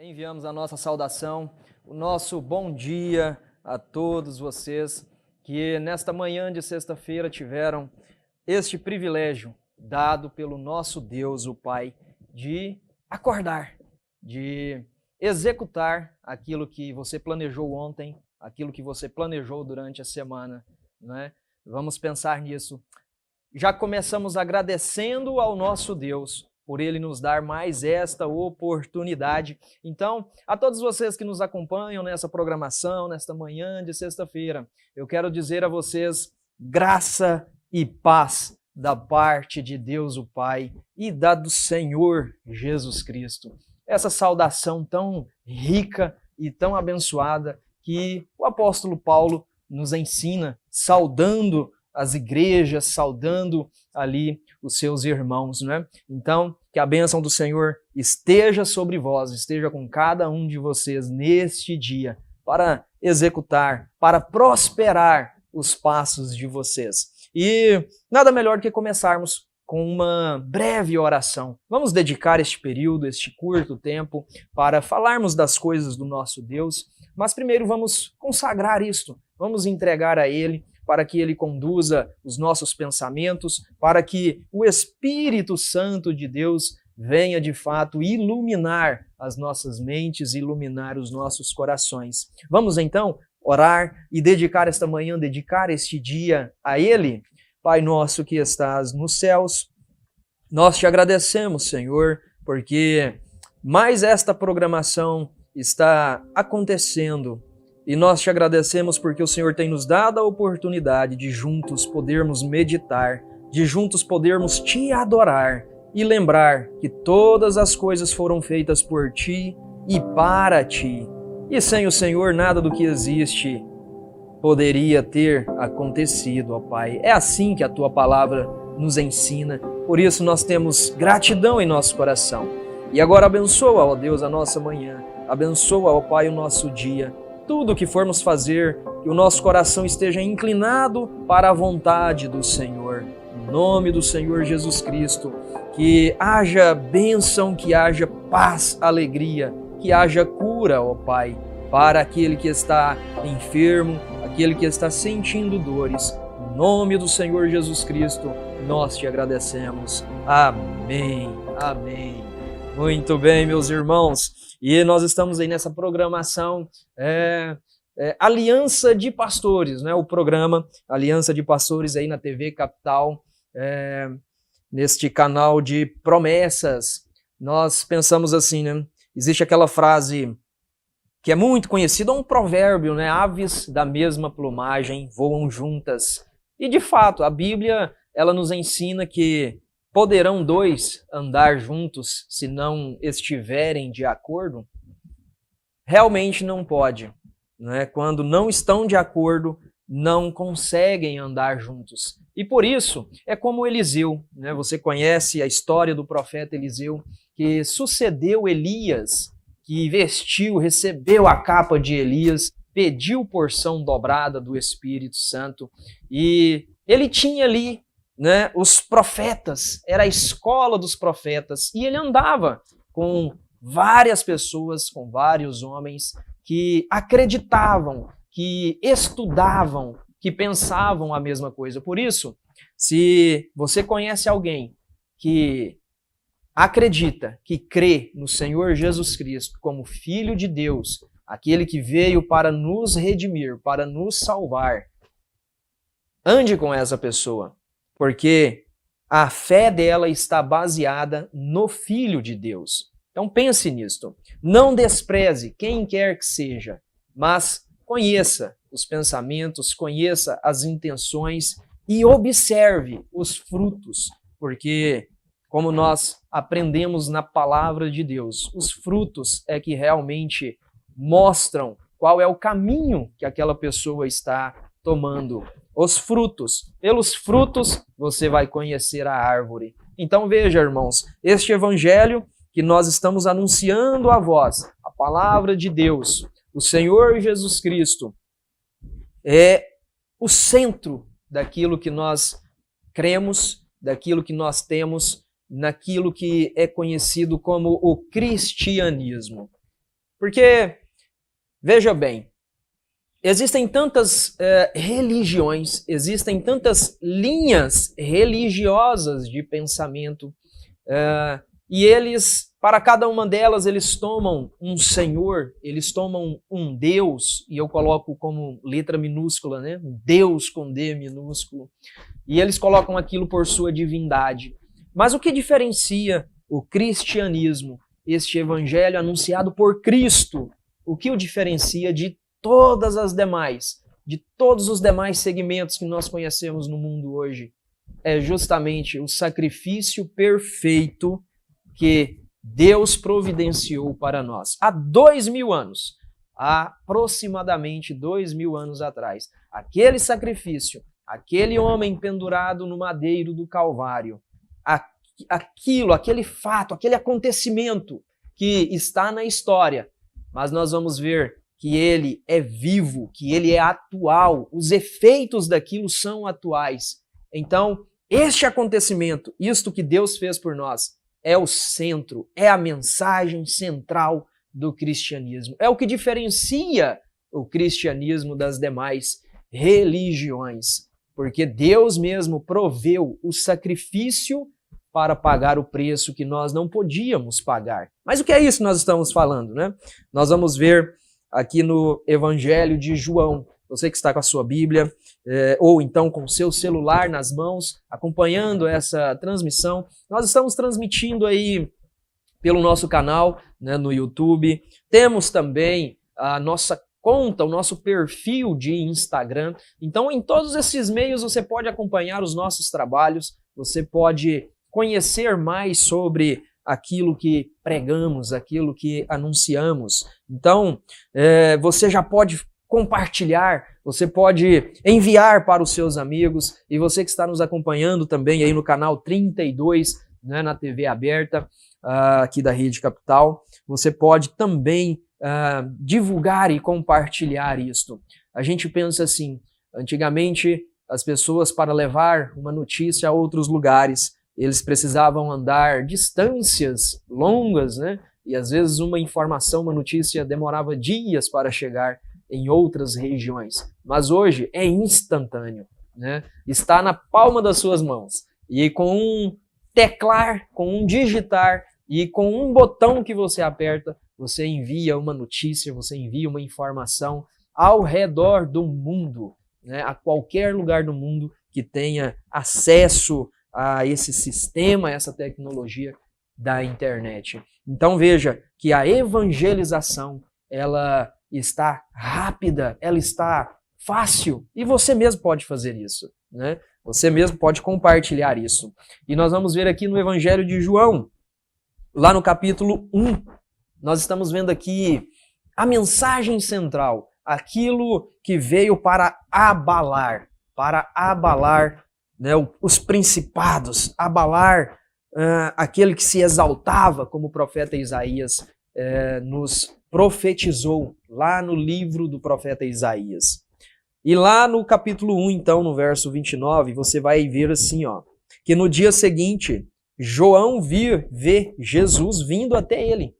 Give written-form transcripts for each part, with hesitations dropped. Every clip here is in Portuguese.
Enviamos a nossa saudação, o nosso bom dia a todos vocês que nesta manhã de sexta-feira tiveram este privilégio dado pelo nosso Deus, o Pai, de acordar, de executar aquilo que você planejou ontem, aquilo que você planejou durante a semana, né? Vamos pensar nisso. Já começamos agradecendo ao nosso Deus por Ele nos dar mais esta oportunidade. Então, a todos vocês que nos acompanham nessa programação, nesta manhã de sexta-feira, eu quero dizer a vocês graça e paz da parte de Deus o Pai e da do Senhor Jesus Cristo. Essa saudação tão rica e tão abençoada que o apóstolo Paulo nos ensina, saudando as igrejas, saudando ali os seus irmãos, né? Então, que a bênção do Senhor esteja sobre vós, esteja com cada um de vocês neste dia, para executar, para prosperar os passos de vocês. E nada melhor que começarmos com uma breve oração. Vamos dedicar este período, este curto tempo, para falarmos das coisas do nosso Deus, mas primeiro vamos consagrar isto, vamos entregar a Ele, para que Ele conduza os nossos pensamentos, para que o Espírito Santo de Deus venha de fato iluminar as nossas mentes, iluminar os nossos corações. Vamos então orar e dedicar esta manhã, dedicar este dia a Ele. Pai nosso que estás nos céus, nós te agradecemos, Senhor, porque mais esta programação está acontecendo. E nós te agradecemos porque o Senhor tem nos dado a oportunidade de juntos podermos meditar, de juntos podermos te adorar e lembrar que todas as coisas foram feitas por ti e para ti. E sem o Senhor nada do que existe poderia ter acontecido, ó Pai. É assim que a tua palavra nos ensina, por isso nós temos gratidão em nosso coração. E agora abençoa, ó Deus, a nossa manhã, abençoa, ó Pai, o nosso dia. Tudo o que formos fazer, que o nosso coração esteja inclinado para a vontade do Senhor. Em nome do Senhor Jesus Cristo, que haja bênção, que haja paz, alegria, que haja cura, ó Pai, para aquele que está enfermo, aquele que está sentindo dores. Em nome do Senhor Jesus Cristo, nós te agradecemos. Amém. Amém. Muito bem, meus irmãos. E nós estamos aí nessa programação Aliança de Pastores, né? O programa Aliança de Pastores aí na TV Capital, neste canal de promessas. Nós pensamos assim, né? Existe aquela frase que é muito conhecida, um provérbio, né? Aves da mesma plumagem voam juntas. E de fato, a Bíblia, ela nos ensina que poderão dois andar juntos se não estiverem de acordo? Realmente não pode, né? Quando não estão de acordo, não conseguem andar juntos. E por isso, é como Eliseu, né? Você conhece a história do profeta Eliseu, que sucedeu Elias, que recebeu a capa de Elias, pediu porção dobrada do Espírito Santo, e ele tinha ali, né, os profetas, era a escola dos profetas, e ele andava com várias pessoas, com vários homens que acreditavam, que estudavam, que pensavam a mesma coisa. Por isso, se você conhece alguém que acredita, que crê no Senhor Jesus Cristo como Filho de Deus, aquele que veio para nos redimir, para nos salvar, ande com essa pessoa. Porque a fé dela está baseada no Filho de Deus. Então pense nisto. Não despreze quem quer que seja, mas conheça os pensamentos, conheça as intenções e observe os frutos. Porque, como nós aprendemos na palavra de Deus, os frutos é que realmente mostram qual é o caminho que aquela pessoa está tomando. Os frutos. Pelos frutos você vai conhecer a árvore. Então veja, irmãos, este evangelho que nós estamos anunciando a vós, a palavra de Deus, o Senhor Jesus Cristo, é o centro daquilo que nós cremos, daquilo que nós temos, naquilo que é conhecido como o cristianismo. Porque, veja bem, existem tantas religiões, existem tantas linhas religiosas de pensamento, e eles, para cada uma delas, eles tomam um Senhor, eles tomam um Deus, e eu coloco como letra minúscula, né? Deus com D minúsculo, e eles colocam aquilo por sua divindade. Mas o que diferencia o cristianismo, este evangelho anunciado por Cristo, o que o diferencia de todas as demais, de todos os demais segmentos que nós conhecemos no mundo hoje, é justamente o sacrifício perfeito que Deus providenciou para nós. Há 2000 anos, há aproximadamente 2000 anos atrás, aquele sacrifício, aquele homem pendurado no madeiro do Calvário, aquele fato, aquele acontecimento que está na história, mas nós vamos ver que ele é vivo, que ele é atual, os efeitos daquilo são atuais. Então, este acontecimento, isto que Deus fez por nós, é o centro, é a mensagem central do cristianismo. É o que diferencia o cristianismo das demais religiões, porque Deus mesmo proveu o sacrifício para pagar o preço que nós não podíamos pagar. Mas o que é isso que nós estamos falando, né? Nós vamos ver aqui no Evangelho de João. Você que está com a sua Bíblia, ou então com o seu celular nas mãos, acompanhando essa transmissão. Nós estamos transmitindo aí pelo nosso canal, né, no YouTube. Temos também a nossa conta, o nosso perfil de Instagram. Então, em todos esses meios, você pode acompanhar os nossos trabalhos, você pode conhecer mais sobre aquilo que pregamos, aquilo que anunciamos. Então, você já pode compartilhar, você pode enviar para os seus amigos, e você que está nos acompanhando também aí no canal 32, né, na TV aberta, aqui da Rede Capital, você pode também divulgar e compartilhar isto. A gente pensa assim, antigamente as pessoas, para levar uma notícia a outros lugares, eles precisavam andar distâncias longas, né? E às vezes uma informação, uma notícia demorava dias para chegar em outras regiões. Mas hoje é instantâneo, né? Está na palma das suas mãos. E com um teclar, com um digitar e com um botão que você aperta, você envia uma notícia, você envia uma informação ao redor do mundo, né? A qualquer lugar do mundo que tenha acesso a esse sistema, a essa tecnologia da internet. Então veja que a evangelização, ela está rápida, ela está fácil, e você mesmo pode fazer isso, né? Você mesmo pode compartilhar isso. E nós vamos ver aqui no Evangelho de João, lá no capítulo 1, nós estamos vendo aqui a mensagem central, aquilo que veio para abalar, né, os principados, abalar aquele que se exaltava, como o profeta Isaías nos profetizou lá no livro do profeta Isaías. E lá no capítulo 1, então, no verso 29, você vai ver assim, ó, que no dia seguinte, João vê Jesus vindo até ele.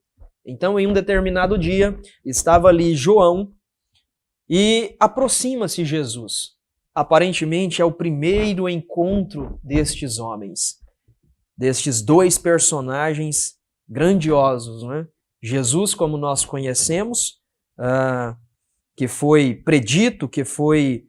Então, em um determinado dia, estava ali João e aproxima-se Jesus. Aparentemente, é o primeiro encontro destes homens, destes dois personagens grandiosos, né? Jesus, como nós conhecemos, que foi predito, que foi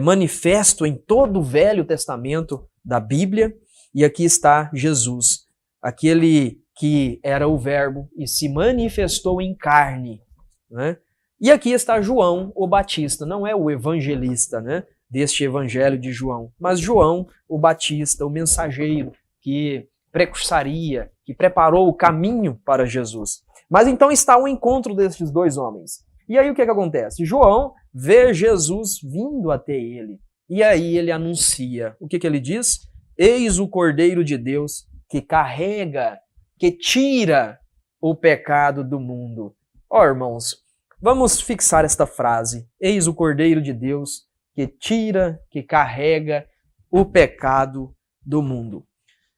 manifesto em todo o Velho Testamento da Bíblia, e aqui está Jesus, aquele que era o Verbo e se manifestou em carne, né? E aqui está João, o Batista, não é o evangelista, né, deste Evangelho de João, mas João, o Batista, o mensageiro que precursaria, que preparou o caminho para Jesus. Mas então está o encontro destes dois homens. E aí o que acontece? João vê Jesus vindo até ele. E aí ele anuncia. O que ele diz? Eis o Cordeiro de Deus que carrega, que tira o pecado do mundo. Ó, irmãos, vamos fixar esta frase. Eis o Cordeiro de Deus que tira, que carrega o pecado do mundo.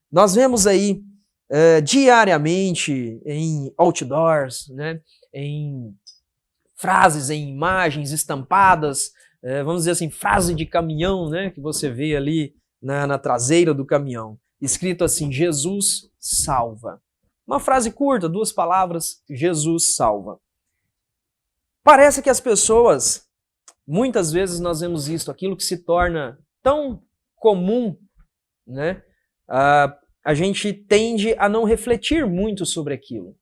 Nós vemos aí diariamente em outdoors, né, em frases, em imagens estampadas, vamos dizer assim, frase de caminhão, né, que você vê ali na traseira do caminhão, escrito assim, Jesus salva. Uma frase curta, 2 palavras, Jesus salva. Parece que as pessoas, muitas vezes nós vemos isso, aquilo que se torna tão comum, né? A gente tende a não refletir muito sobre aquilo.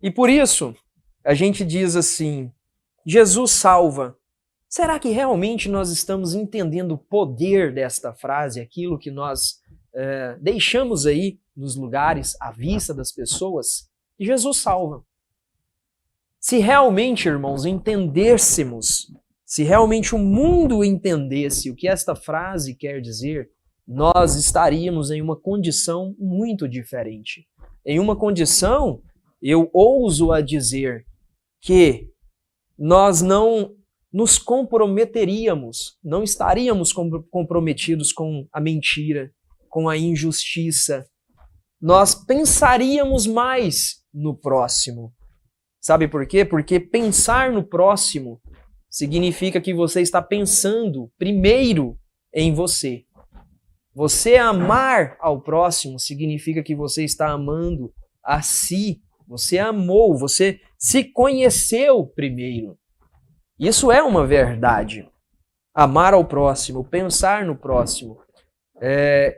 E por isso, a gente diz assim, Jesus salva. Será que realmente nós estamos entendendo o poder desta frase, aquilo que nós deixamos aí nos lugares, à vista das pessoas? Jesus salva. Se realmente, irmãos, entendêssemos, se realmente o mundo entendesse o que esta frase quer dizer, nós estaríamos em uma condição muito diferente. Em uma condição, eu ouso a dizer, que nós não nos comprometeríamos, não estaríamos comprometidos com a mentira, com a injustiça. Nós pensaríamos mais no próximo. Sabe por quê? Porque pensar no próximo significa que você está pensando primeiro em você. Você amar ao próximo significa que você está amando a si. Você amou, você se conheceu primeiro. Isso é uma verdade. Amar ao próximo, pensar no próximo,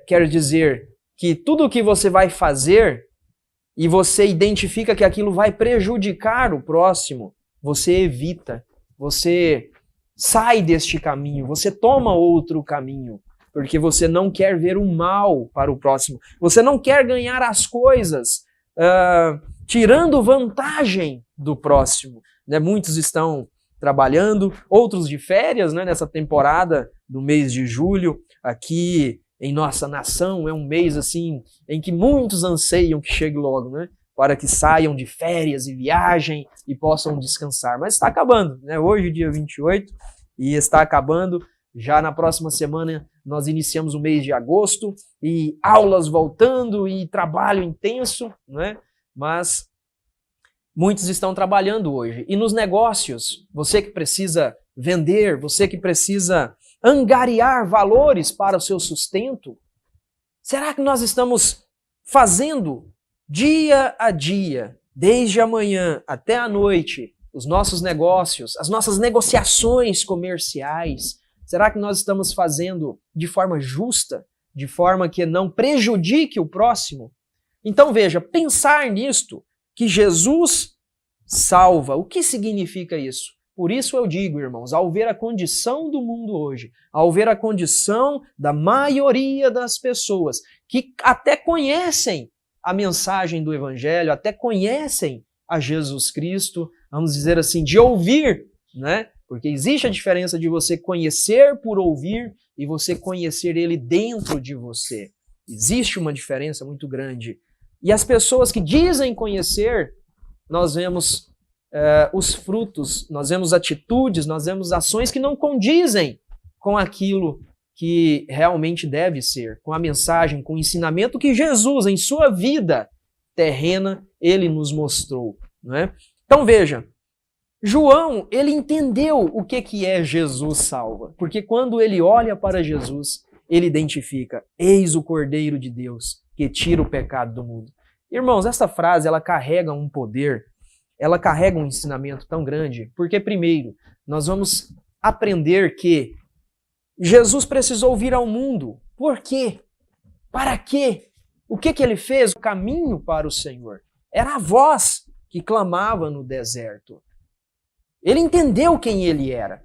quer dizer que tudo o que você vai fazer e você identifica que aquilo vai prejudicar o próximo, você evita, você sai deste caminho, você toma outro caminho, porque você não quer ver o mal para o próximo, você não quer ganhar as coisas tirando vantagem do próximo. Né? Muitos estão trabalhando, outros de férias, né, nessa temporada do mês de julho, aqui em nossa nação, é um mês assim em que muitos anseiam que chegue logo, né, para que saiam de férias e viajem e possam descansar. Mas está acabando, né? Hoje, dia 28, e está acabando. Já na próxima semana nós iniciamos o mês de agosto e aulas voltando e trabalho intenso, né? Mas muitos estão trabalhando hoje. E nos negócios, você que precisa vender, você que precisa angariar valores para o seu sustento, será que nós estamos fazendo dia a dia, desde a manhã até a noite, os nossos negócios, as nossas negociações comerciais? Será que nós estamos fazendo de forma justa, de forma que não prejudique o próximo? Então veja, pensar nisto, que Jesus salva, o que significa isso? Por isso eu digo, irmãos, ao ver a condição do mundo hoje, ao ver a condição da maioria das pessoas que até conhecem a mensagem do Evangelho, até conhecem a Jesus Cristo, vamos dizer assim, de ouvir, né? Porque existe a diferença de você conhecer por ouvir e você conhecer ele dentro de você. Existe uma diferença muito grande. E as pessoas que dizem conhecer, nós vemos os frutos, nós vemos atitudes, nós vemos ações que não condizem com aquilo que realmente deve ser, com a mensagem, com o ensinamento que Jesus, em sua vida terrena, ele nos mostrou. Não é? Então veja, João, ele entendeu o que é Jesus salva, porque quando ele olha para Jesus, ele identifica, eis o Cordeiro de Deus que tira o pecado do mundo. Irmãos, essa frase, ela carrega um poder, ela carrega um ensinamento tão grande, porque primeiro, nós vamos aprender que Jesus precisou vir ao mundo. Por quê? Para quê? O que ele fez? O caminho para o Senhor. Era a voz que clamava no deserto. Ele entendeu quem ele era.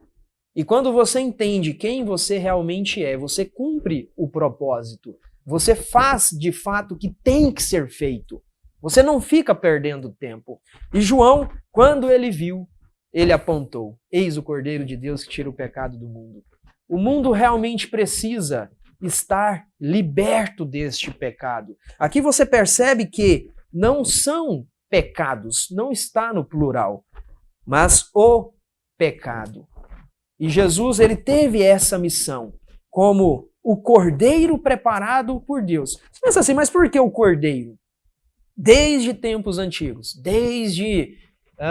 E quando você entende quem você realmente é, você cumpre o propósito. Você faz de fato o que tem que ser feito. Você não fica perdendo tempo. E João, quando ele viu, ele apontou: eis o Cordeiro de Deus que tira o pecado do mundo. O mundo realmente precisa estar liberto deste pecado. Aqui você percebe que não são pecados, não está no plural, mas o pecado. E Jesus, ele teve essa missão como o cordeiro preparado por Deus. Você pensa assim, mas por que o cordeiro? Desde tempos antigos, desde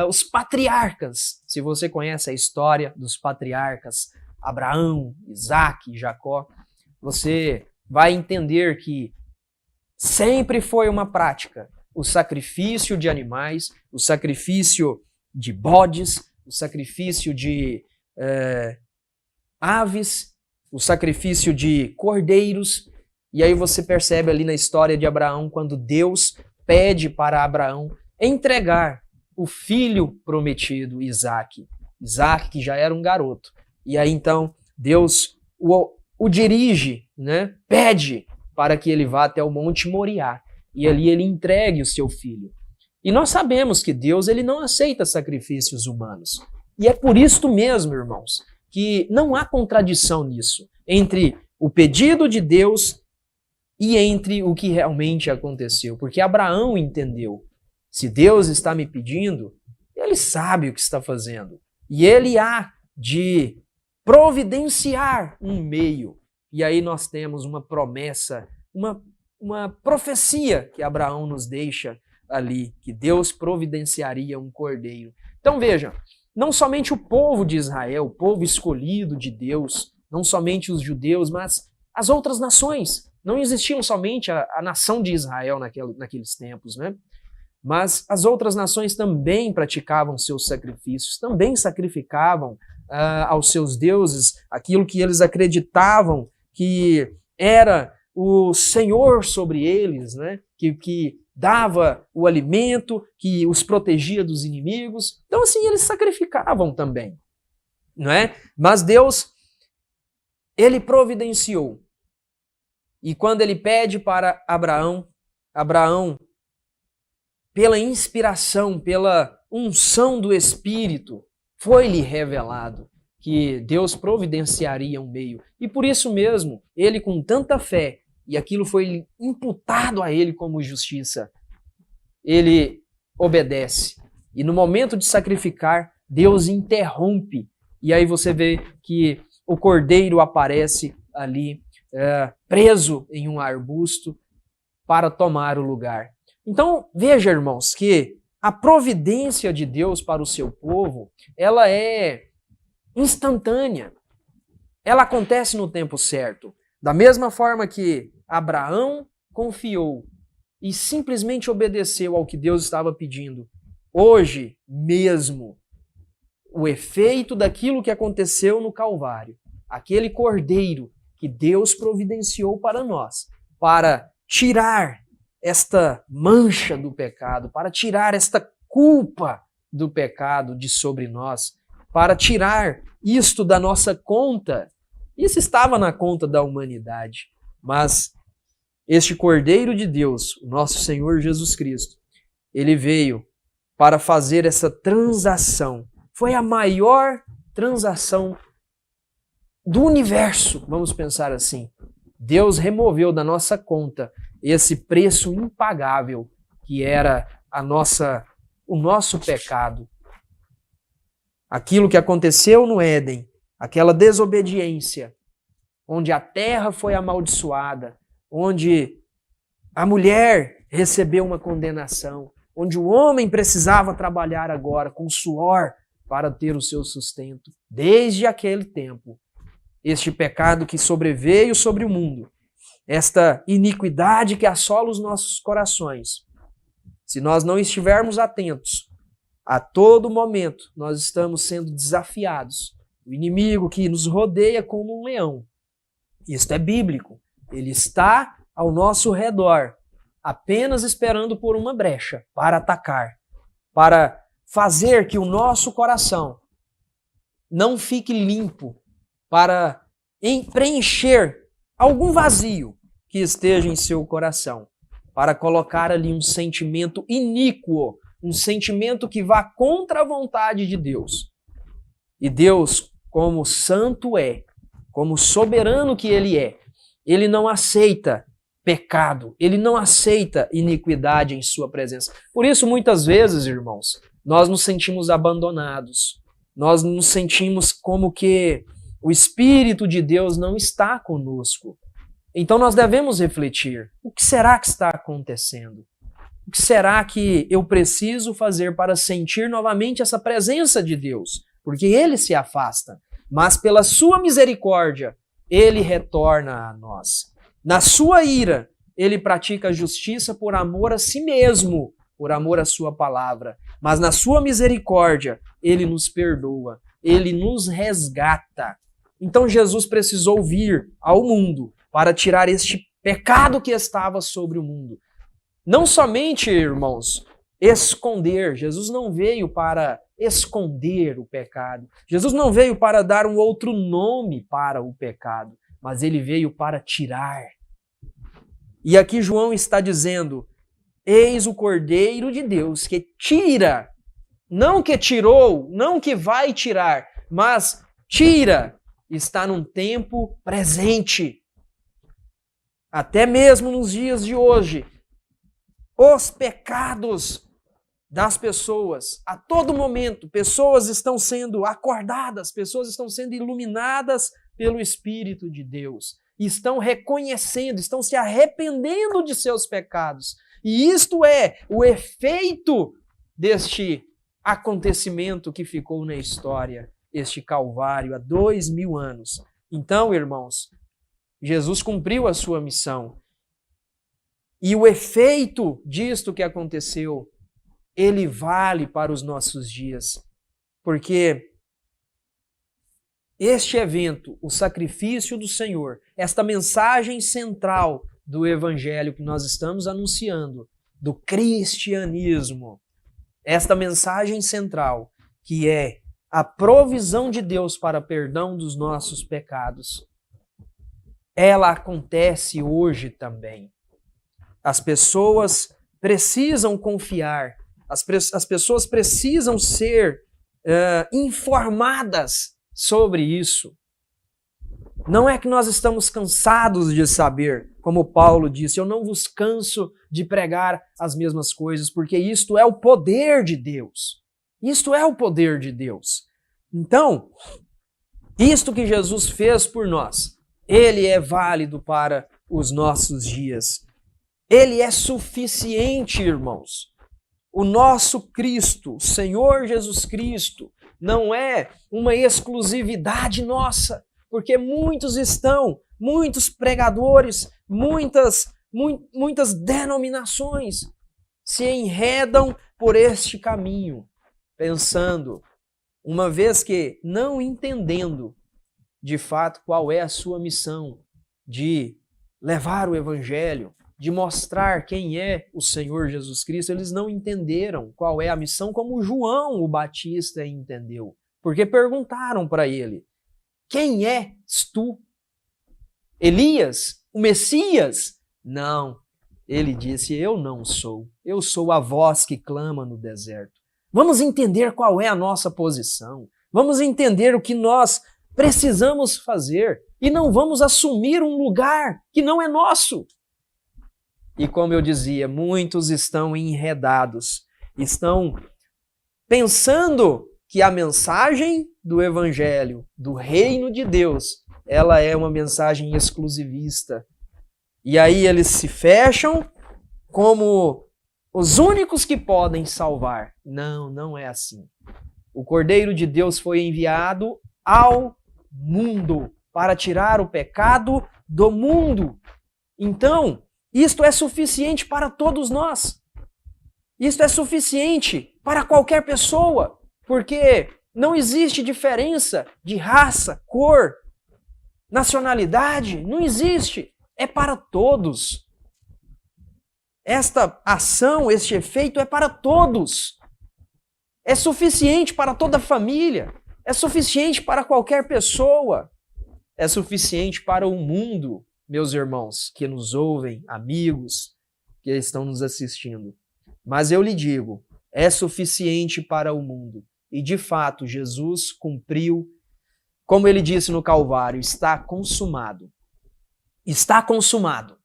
os patriarcas. Se você conhece a história dos patriarcas, Abraão, Isaac e Jacó, você vai entender que sempre foi uma prática o sacrifício de animais, o sacrifício de bodes, o sacrifício de aves, o sacrifício de cordeiros. E aí você percebe ali na história de Abraão, quando Deus pede para Abraão entregar o filho prometido, Isaac. Isaac, que já era um garoto. E aí então Deus o dirige, né? Pede para que ele vá até o Monte Moriá. E ali ele entregue o seu filho. E nós sabemos que Deus ele não aceita sacrifícios humanos. E é por isso mesmo, irmãos, que não há contradição nisso, entre o pedido de Deus e entre o que realmente aconteceu. Porque Abraão entendeu, se Deus está me pedindo, ele sabe o que está fazendo. E ele há de providenciar um meio. E aí nós temos uma promessa, uma profecia que Abraão nos deixa ali, que Deus providenciaria um cordeiro. Então veja, não somente o povo de Israel, o povo escolhido de Deus, não somente os judeus, mas as outras nações. Não existiam somente a nação de Israel naqueles tempos, né? Mas as outras nações também praticavam seus sacrifícios, também sacrificavam aos seus deuses aquilo que eles acreditavam que era o Senhor sobre eles, né? Que dava o alimento, que os protegia dos inimigos. Então, assim, eles sacrificavam também, não é? Mas Deus, ele providenciou. E quando ele pede para Abraão, pela inspiração, pela unção do Espírito, foi-lhe revelado que Deus providenciaria um meio. E por isso mesmo, ele com tanta fé, e aquilo foi imputado a ele como justiça, ele obedece. E no momento de sacrificar, Deus interrompe. E aí você vê que o cordeiro aparece ali, preso em um arbusto, para tomar o lugar. Então, veja, irmãos, que a providência de Deus para o seu povo, ela é instantânea. Ela acontece no tempo certo. Da mesma forma que Abraão confiou e simplesmente obedeceu ao que Deus estava pedindo, hoje mesmo, o efeito daquilo que aconteceu no Calvário, aquele cordeiro que Deus providenciou para nós, para tirar esta mancha do pecado, para tirar esta culpa do pecado de sobre nós, para tirar isto da nossa conta. Isso estava na conta da humanidade, mas este Cordeiro de Deus, o nosso Senhor Jesus Cristo, ele veio para fazer essa transação. Foi a maior transação do universo, vamos pensar assim. Deus removeu da nossa conta esse preço impagável que era o nosso pecado. Aquilo que aconteceu no Éden, aquela desobediência, onde a terra foi amaldiçoada, onde a mulher recebeu uma condenação, onde o homem precisava trabalhar agora com suor para ter o seu sustento. Desde aquele tempo, este pecado que sobreveio sobre o mundo, esta iniquidade que assola os nossos corações, se nós não estivermos atentos, a todo momento nós estamos sendo desafiados. O inimigo que nos rodeia como um leão. Isto é bíblico. Ele está ao nosso redor, apenas esperando por uma brecha para atacar, para fazer que o nosso coração não fique limpo, para preencher algum vazio que esteja em seu coração, para colocar ali um sentimento iníquo, um sentimento que vá contra a vontade de Deus. E Deus, como santo como soberano que Ele é, Ele não aceita pecado, Ele não aceita iniquidade em sua presença. Por isso, muitas vezes, irmãos, nós nos sentimos abandonados, nós nos sentimos como que o Espírito de Deus não está conosco. Então nós devemos refletir, o que será que está acontecendo? O que será que eu preciso fazer para sentir novamente essa presença de Deus? Porque Ele se afasta, mas pela sua misericórdia, Ele retorna a nós. Na sua ira, Ele pratica a justiça por amor a si mesmo, por amor à sua palavra. Mas na sua misericórdia, Ele nos perdoa, Ele nos resgata. Então Jesus precisou vir ao mundo para tirar este pecado que estava sobre o mundo. Não somente, irmãos, esconder. Jesus não veio para esconder o pecado. Jesus não veio para dar um outro nome para o pecado, mas ele veio para tirar. E aqui João está dizendo: eis o Cordeiro de Deus que tira, não que tirou, não que vai tirar, mas tira, está num tempo presente. Até mesmo nos dias de hoje, os pecados das pessoas, a todo momento, pessoas estão sendo acordadas, pessoas estão sendo iluminadas pelo Espírito de Deus, estão reconhecendo, estão se arrependendo de seus pecados. E isto é o efeito deste acontecimento que ficou na história, este Calvário, há 2000 anos. Então, irmãos, Jesus cumpriu a sua missão. E o efeito disto que aconteceu, ele vale para os nossos dias. Porque este evento, o sacrifício do Senhor, esta mensagem central do Evangelho que nós estamos anunciando, do cristianismo, esta mensagem central, que é a provisão de Deus para perdão dos nossos pecados, ela acontece hoje também. As pessoas precisam confiar, as pessoas precisam ser informadas sobre isso. Não é que nós estamos cansados de saber, como Paulo disse, eu não vos canso de pregar as mesmas coisas, porque isto é o poder de Deus. Isto é o poder de Deus. Então, isto que Jesus fez por nós, ele é válido para os nossos dias. Ele é suficiente, irmãos. O nosso Cristo, o Senhor Jesus Cristo, não é uma exclusividade nossa, porque muitos pregadores, muitas denominações se enredam por este caminho, pensando, uma vez que não entendendo de fato qual é a sua missão de levar o Evangelho, de mostrar quem é o Senhor Jesus Cristo, eles não entenderam qual é a missão como João o Batista entendeu. Porque perguntaram para ele, quem és tu? Elias? O Messias? Não. Ele disse, eu não sou. Eu sou a voz que clama no deserto. Vamos entender qual é a nossa posição. Vamos entender o que nós precisamos fazer. E não vamos assumir um lugar que não é nosso. E como eu dizia, muitos estão enredados, estão pensando que a mensagem do Evangelho, do Reino de Deus, ela é uma mensagem exclusivista. E aí eles se fecham como os únicos que podem salvar. Não, não é assim. O Cordeiro de Deus foi enviado ao mundo para tirar o pecado do mundo. Então, isto é suficiente para todos nós. Isto é suficiente para qualquer pessoa, porque não existe diferença de raça, cor, nacionalidade, não existe. É para todos. Esta ação, este efeito é para todos. É suficiente para toda a família, é suficiente para qualquer pessoa, é suficiente para o mundo. Meus irmãos que nos ouvem, amigos que estão nos assistindo. Mas eu lhe digo, é suficiente para o mundo. E de fato, Jesus cumpriu, como ele disse no Calvário, está consumado. Está consumado.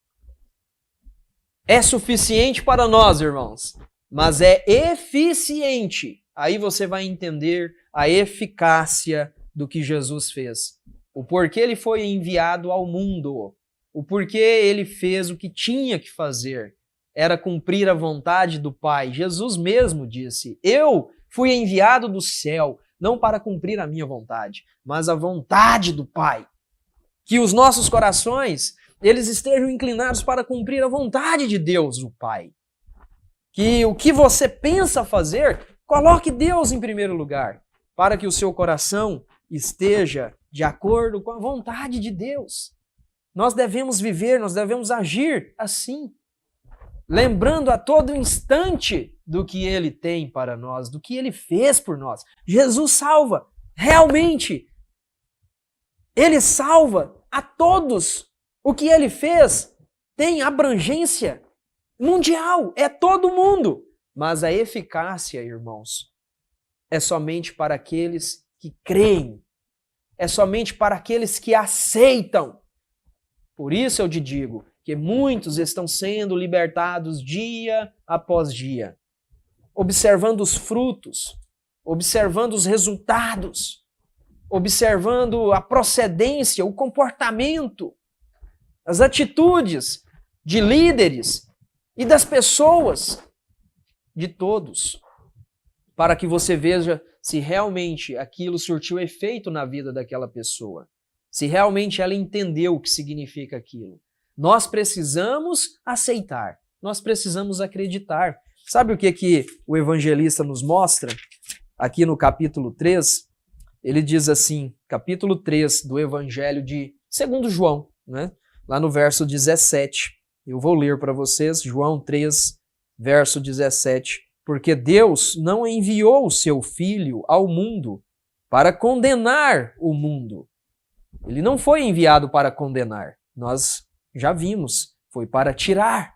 É suficiente para nós, irmãos, mas é eficiente. Aí você vai entender a eficácia do que Jesus fez. O porquê ele foi enviado ao mundo. O porquê ele fez o que tinha que fazer. era cumprir a vontade do Pai. Jesus mesmo disse: eu fui enviado do céu, não para cumprir a minha vontade, mas a vontade do Pai. Que os nossos corações, eles estejam inclinados para cumprir a vontade de Deus, o Pai. Que o que você pensa fazer, coloque Deus em primeiro lugar, para que o seu coração esteja de acordo com a vontade de Deus. Nós devemos viver, nós devemos agir assim, lembrando a todo instante do que Ele tem para nós, do que Ele fez por nós. Jesus salva, realmente. Ele salva a todos. O que Ele fez tem abrangência mundial, é todo mundo. Mas a eficácia, irmãos, é somente para aqueles que creem, é somente para aqueles que aceitam. Por isso eu te digo que muitos estão sendo libertados dia após dia, observando os frutos, observando os resultados, observando a procedência, o comportamento, as atitudes de líderes e das pessoas, de todos, para que você veja se realmente aquilo surtiu efeito na vida daquela pessoa, se realmente ela entendeu o que significa aquilo. Nós precisamos aceitar, nós precisamos acreditar. Sabe o que o evangelista nos mostra? Aqui no capítulo 3, ele diz assim, capítulo 3 do Evangelho de 2 João, né? Lá no verso 17. Eu vou ler para vocês, João 3, verso 17. Porque Deus não enviou o seu Filho ao mundo para condenar o mundo. Ele não foi enviado para condenar. Nós já vimos, foi para tirar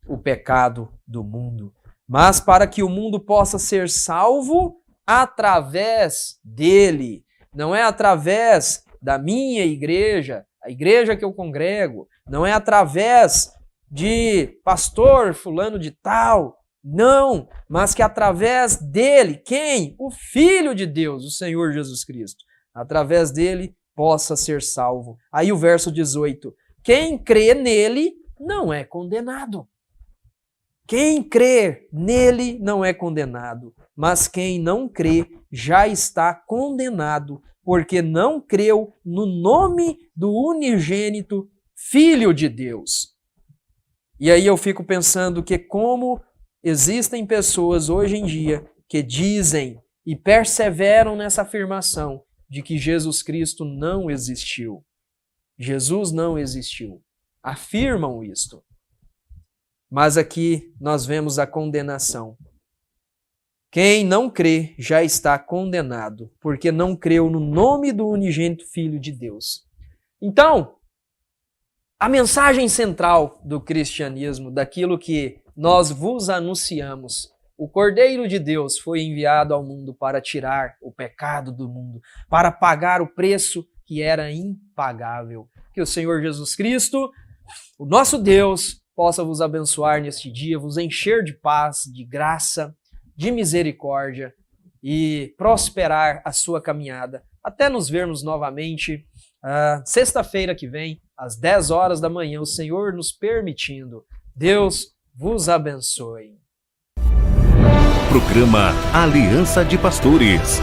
o pecado do mundo. Mas para que o mundo possa ser salvo através dele. Não é através da minha igreja, a igreja que eu congrego. Não é através de pastor fulano de tal. Não, mas que através dele, quem? O Filho de Deus, o Senhor Jesus Cristo. Através dele possa ser salvo. Aí o verso 18. Quem crê nele não é condenado. Quem crê nele não é condenado, mas quem não crê já está condenado, porque não creu no nome do unigênito Filho de Deus. E aí eu fico pensando que como existem pessoas hoje em dia que dizem e perseveram nessa afirmação de que Jesus Cristo não existiu. Jesus não existiu. Afirmam isto. Mas aqui nós vemos a condenação. Quem não crê já está condenado, porque não creu no nome do unigênito Filho de Deus. Então, a mensagem central do cristianismo, daquilo que nós vos anunciamos, o Cordeiro de Deus foi enviado ao mundo para tirar o pecado do mundo, para pagar o preço que era impagável. Que o Senhor Jesus Cristo, o nosso Deus, possa vos abençoar neste dia, vos encher de paz, de graça, de misericórdia e prosperar a sua caminhada. Até nos vermos novamente sexta-feira que vem, às 10 horas da manhã, o Senhor nos permitindo. Deus vos abençoe. Programa Aliança de Pastores.